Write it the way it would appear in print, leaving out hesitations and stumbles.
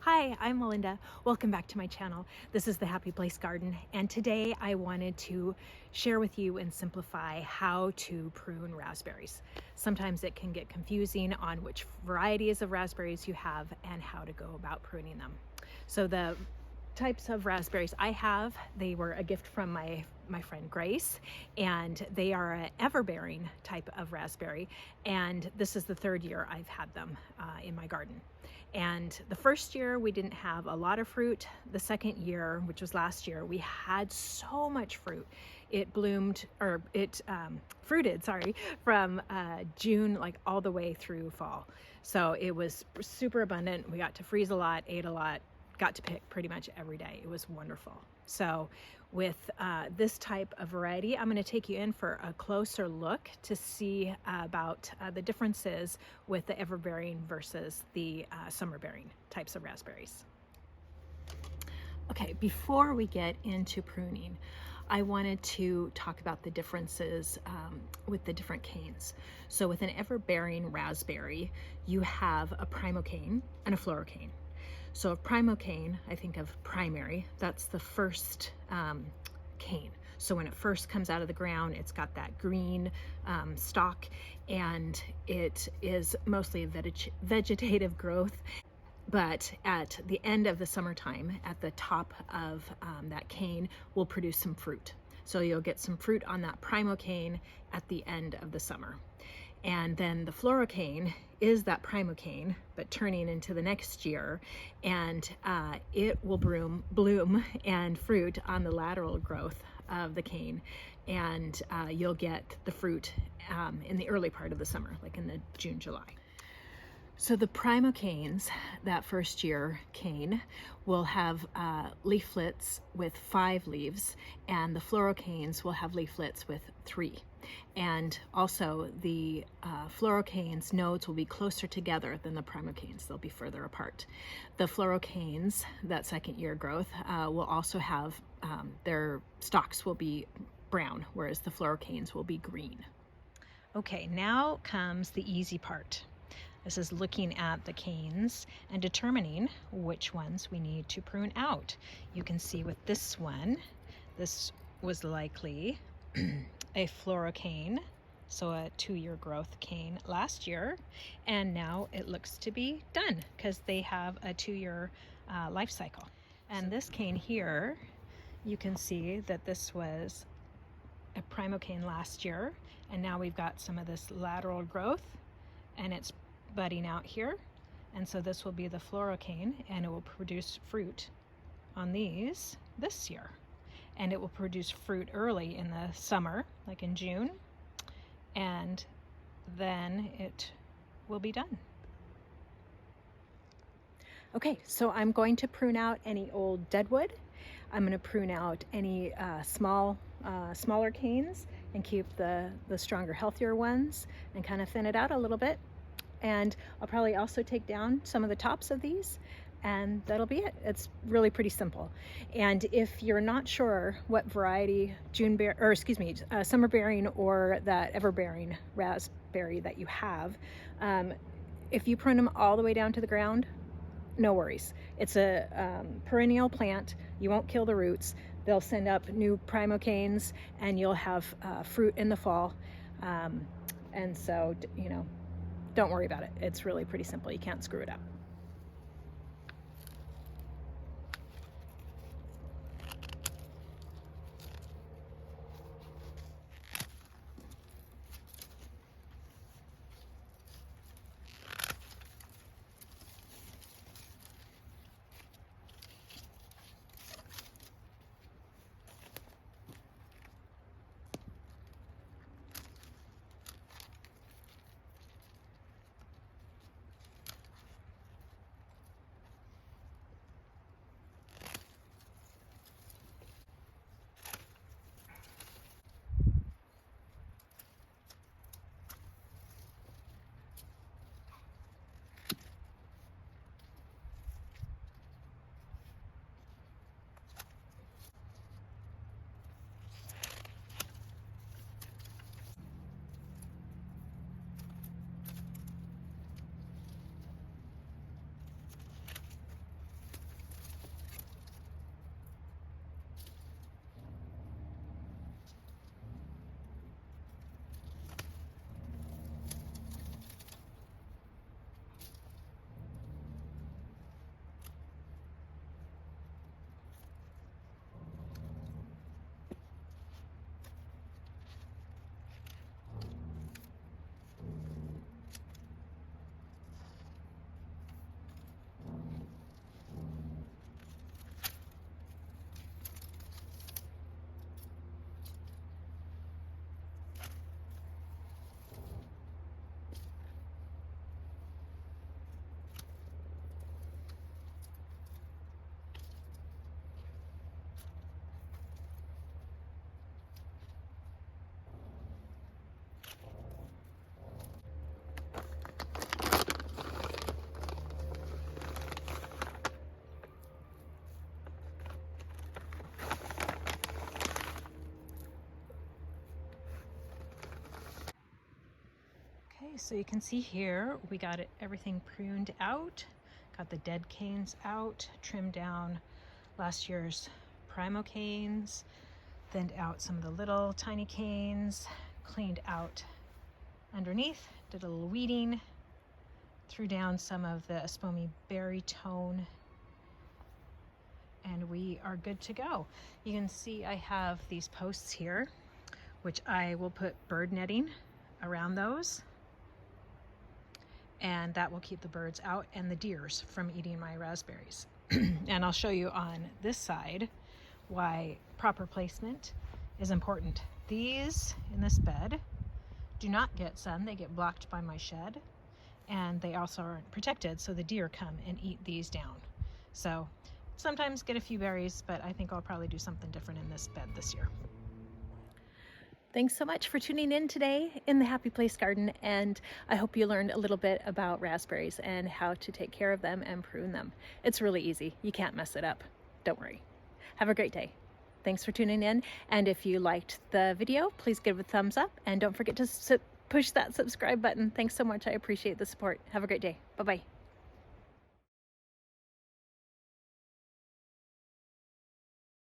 Hi, I'm Melinda. Welcome back to my channel. This is The Happy Place Garden, and today I wanted to share with you and simplify how to prune raspberries. Sometimes it can get confusing on which varieties of raspberries you have and how to go about pruning them. So the types of raspberries I have, they were a gift from my friend Grace, and they are an everbearing type of raspberry, and this is the third year I've had them in my garden. And the first year we didn't have a lot of fruit. The second year, which was last year, we had so much fruit. It bloomed, or it fruited, sorry, from June like all the way through fall. So it was super abundant. We got to freeze a lot, ate a lot, got to pick pretty much every day. It was wonderful. So with this type of variety, I'm going to take you in for a closer look to see about the differences with the everbearing versus the summer-bearing types of raspberries. Okay, before we get into pruning, I wanted to talk about the differences with the different canes. So with an everbearing raspberry, you have a primocane and a floricane. So a primocane, I think of primary, that's the first cane. So when it first comes out of the ground, it's got that green stalk, and it is mostly a vegetative growth. But at the end of the summertime, at the top of that cane will produce some fruit. So you'll get some fruit on that primocane at the end of the summer. And then the floricane is that primocane, but turning into the next year, and it will bloom and fruit on the lateral growth of the cane, and you'll get the fruit in the early part of the summer, like in the June, July. So the primocanes, that first year cane, will have leaflets with 5 leaves, and the floricanes will have leaflets with 3. And also the floricanes nodes will be closer together than the primocanes. They'll be further apart. The floricanes, that second year growth, will also have their stalks will be brown, whereas the floricanes will be green. Okay, now comes the easy part. This is looking at the canes and determining which ones we need to prune out. You can see with this one, this was likely a floricane, so a 2-year growth cane last year, and now it looks to be done because they have a 2-year life cycle. And this cane here, you can see that this was a primocane last year, and now we've got some of this lateral growth, and it's budding out here, and so this will be the floricane, and it will produce fruit on these this year, and it will produce fruit early in the summer, like in June, and then it will be done. Okay, so I'm going to prune out any old deadwood. I'm going to prune out any smaller canes and keep the stronger, healthier ones, and kind of thin it out a little bit. And I'll probably also take down some of the tops of these, and that'll be it. It's really pretty simple. And if you're not sure what variety summer bearing or that everbearing raspberry that you have, if you prune them all the way down to the ground, no worries. It's a perennial plant. You won't kill the roots. They'll send up new primocanes, and you'll have fruit in the fall. And so, you know, don't worry about it. It's really pretty simple. You can't screw it up. So you can see here, we got everything pruned out, got the dead canes out, trimmed down last year's primocanes, thinned out some of the little tiny canes, cleaned out underneath, did a little weeding, threw down some of the Snohomish berry tone, and we are good to go. You can see I have these posts here, which I will put bird netting around those, and that will keep the birds out and the deers from eating my raspberries. And I'll show you on this side why proper placement is important. These in this bed do not get sun, they get blocked by my shed, and they also aren't protected, so the deer come and eat these down. So sometimes get a few berries, but I think I'll probably do something different in this bed this year. Thanks so much for tuning in today in the Happy Place Garden, and I hope you learned a little bit about raspberries and how to take care of them and prune them. It's really easy. You can't mess it up. Don't worry. Have a great day. Thanks for tuning in, and if you liked the video, please give it a thumbs up, and don't forget to push that subscribe button. Thanks so much. I appreciate the support. Have a great day. Bye-bye.